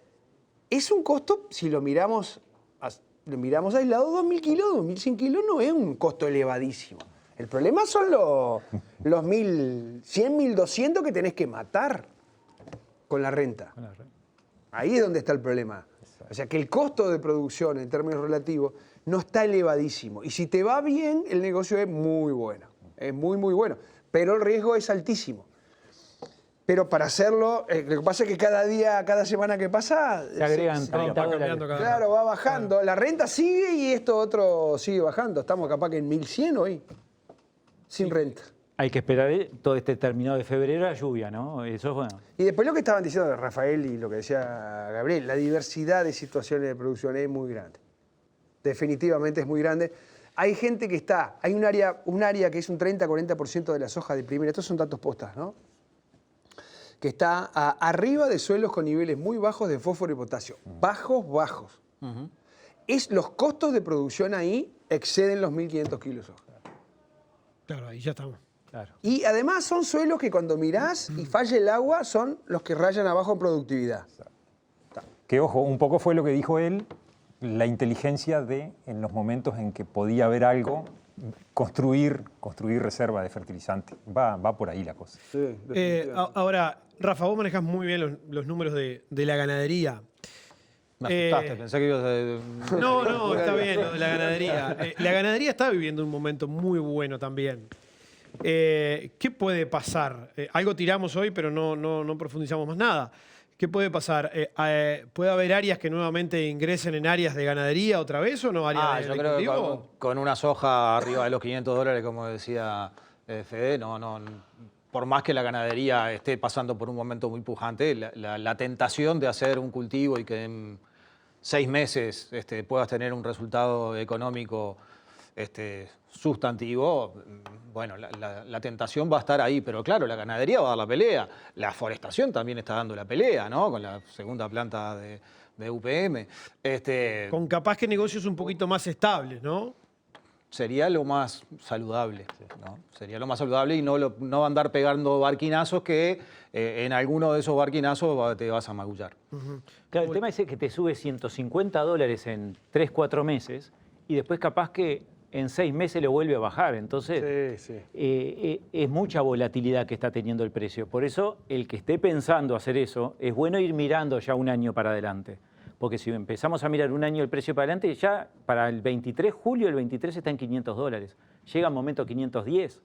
es un costo, si lo miramos aislado, 2.000 kilos, 2.100 kilos no es un costo elevadísimo. El problema son los 1.100, 1.200 que tenés que matar con la renta. Ahí es donde está el problema. O sea que el costo de producción en términos relativos no está elevadísimo. Y si te va bien, el negocio es muy bueno. Es muy, muy bueno. Pero el riesgo es altísimo. Pero para hacerlo, lo que pasa es que cada día, cada semana que pasa... Se agregan 30 dólares. Claro, va bajando. La renta sigue y esto otro sigue bajando. Estamos capaz que en 1100 hoy, sin renta. Hay que esperar todo este terminado de febrero la lluvia, ¿no? Eso es bueno. Y después lo que estaban diciendo Rafael y lo que decía Gabriel, la diversidad de situaciones de producción es muy grande. Definitivamente es muy grande. Hay gente que está, hay un área que es un 30-40% de la soja de primera, estos son datos postas, ¿no? Que está arriba de suelos con niveles muy bajos de fósforo y potasio. Bajos. Los costos de producción ahí exceden los 1.500 kilos de soja. Claro, ahí ya estamos. Claro. Y además son suelos que cuando mirás y falla el agua son los que rayan abajo en productividad. Que ojo, un poco fue lo que dijo él, la inteligencia de, en los momentos en que podía haber algo, construir reserva de fertilizante. Va por ahí la cosa. Sí, Ahora, Rafa, vos manejás muy bien los números de la ganadería. Me asustaste, pensé que ibas a... No, está bien lo de la ganadería. La ganadería está viviendo un momento muy bueno también. ¿Qué puede pasar? Algo tiramos hoy, pero no profundizamos más nada. ¿Qué puede pasar? ¿Puede haber áreas que nuevamente ingresen en áreas de ganadería otra vez o no? ¿Áreas de yo creo que cultivo? con una soja arriba de los 500 dólares, como decía Fede, por más que la ganadería esté pasando por un momento muy pujante, la tentación de hacer un cultivo y que en 6 meses puedas tener un resultado económico sustantivo, bueno, la tentación va a estar ahí, pero claro, la ganadería va a dar la pelea, la forestación también está dando la pelea, ¿no? Con la segunda planta de UPM. Con capaz que negocios un poquito más estables, ¿no? Sería lo más saludable, ¿no? Sería lo más saludable y no andar pegando barquinazos que en alguno de esos barquinazos te vas a magullar. Claro, el tema es que te sube 150 dólares en 3, 4 meses y después capaz que en 6 meses lo vuelve a bajar. Entonces, es mucha volatilidad que está teniendo el precio. Por eso, el que esté pensando hacer eso, es bueno ir mirando ya un año para adelante. Porque si empezamos a mirar un año el precio para adelante, ya para el 23, julio del 23 está en 500 dólares. Llega un momento 510.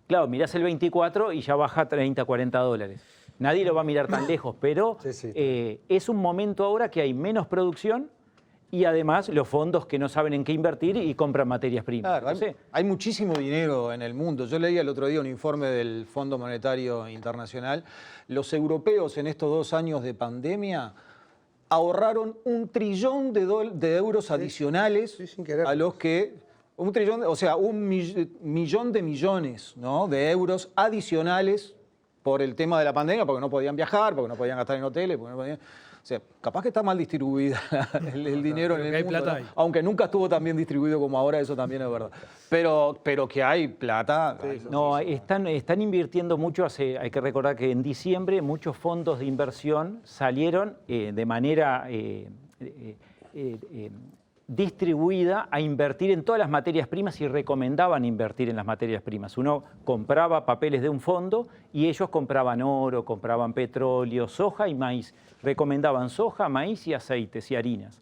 Claro, mirás el 24 y ya baja 30, 40 dólares. Nadie lo va a mirar tan lejos, pero es un momento ahora que hay menos producción y además los fondos que no saben en qué invertir y compran materias primas. Claro, hay muchísimo dinero en el mundo. Yo leí el otro día un informe del Fondo Monetario Internacional. Los europeos en estos 2 años de pandemia ahorraron $1 trillón de euros adicionales a los que... $1 trillón, o sea, 1 millón de millones, ¿no?, de euros adicionales por el tema de la pandemia, porque no podían viajar, porque no podían gastar en hoteles, porque no podían... O sea, capaz que está mal distribuida el dinero en el mundo, ¿no? Aunque nunca estuvo tan bien distribuido como ahora, eso también es verdad. Pero que hay plata... No, están invirtiendo mucho. Hay que recordar que en diciembre muchos fondos de inversión salieron de manera distribuida a invertir en todas las materias primas y recomendaban invertir en las materias primas. Uno compraba papeles de un fondo y ellos compraban oro, compraban petróleo, soja y maíz. Recomendaban soja, maíz y aceites y harinas.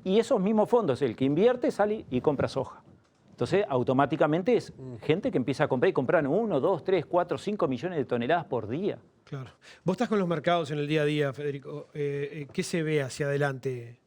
Y esos mismos fondos, el que invierte sale y compra soja. Entonces, automáticamente es gente que empieza a comprar y compran 1, 2, 3, 4, 5 millones de toneladas por día. Claro. Vos estás con los mercados en el día a día, Federico. ¿Qué se ve hacia adelante?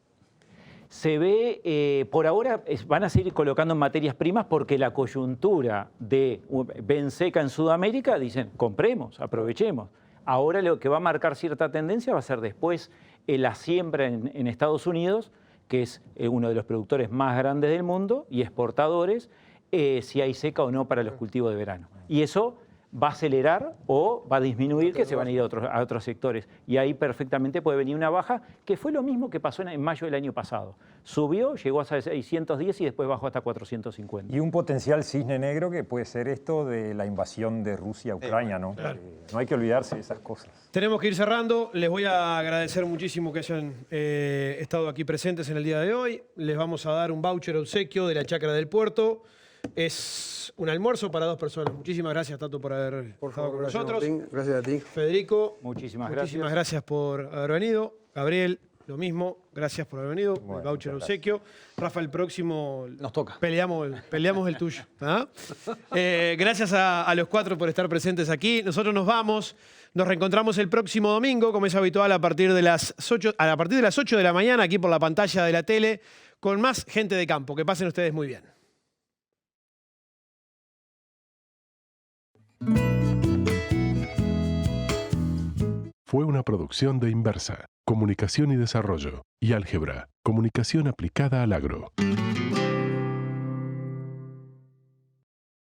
Se ve, por ahora van a seguir colocando en materias primas porque la coyuntura de ven seca en Sudamérica, dicen, compremos, aprovechemos. Ahora lo que va a marcar cierta tendencia va a ser después la siembra en Estados Unidos, que es uno de los productores más grandes del mundo y exportadores, si hay seca o no para los cultivos de verano. Y eso va a acelerar o va a disminuir, que se van a ir a otros sectores. Y ahí perfectamente puede venir una baja, que fue lo mismo que pasó en mayo del año pasado. Subió, llegó hasta 610 y después bajó hasta 450. Y un potencial cisne negro que puede ser esto de la invasión de Rusia a Ucrania, ¿no? Claro. No hay que olvidarse de esas cosas. Tenemos que ir cerrando. Les voy a agradecer muchísimo que hayan estado aquí presentes en el día de hoy. Les vamos a dar un voucher obsequio de la Chacra del Puerto. Es un almuerzo para 2 personas. Muchísimas gracias, Tato, por haber estado con nosotros. Martín. Gracias a ti. Federico, Muchísimas gracias por haber venido. Gabriel, lo mismo, gracias por haber venido. Bueno, el voucher muchas obsequio. Rafa, el próximo Nos toca. peleamos el tuyo. ¿Ah? Gracias a los 4 por estar presentes aquí. Nosotros nos vamos. Nos reencontramos el próximo domingo, como es habitual, a partir de las 8 de la mañana, aquí por la pantalla de la tele, con más Gente de Campo. Que pasen ustedes muy bien. Fue una producción de Inversa, Comunicación y Desarrollo, y Álgebra, Comunicación aplicada al agro.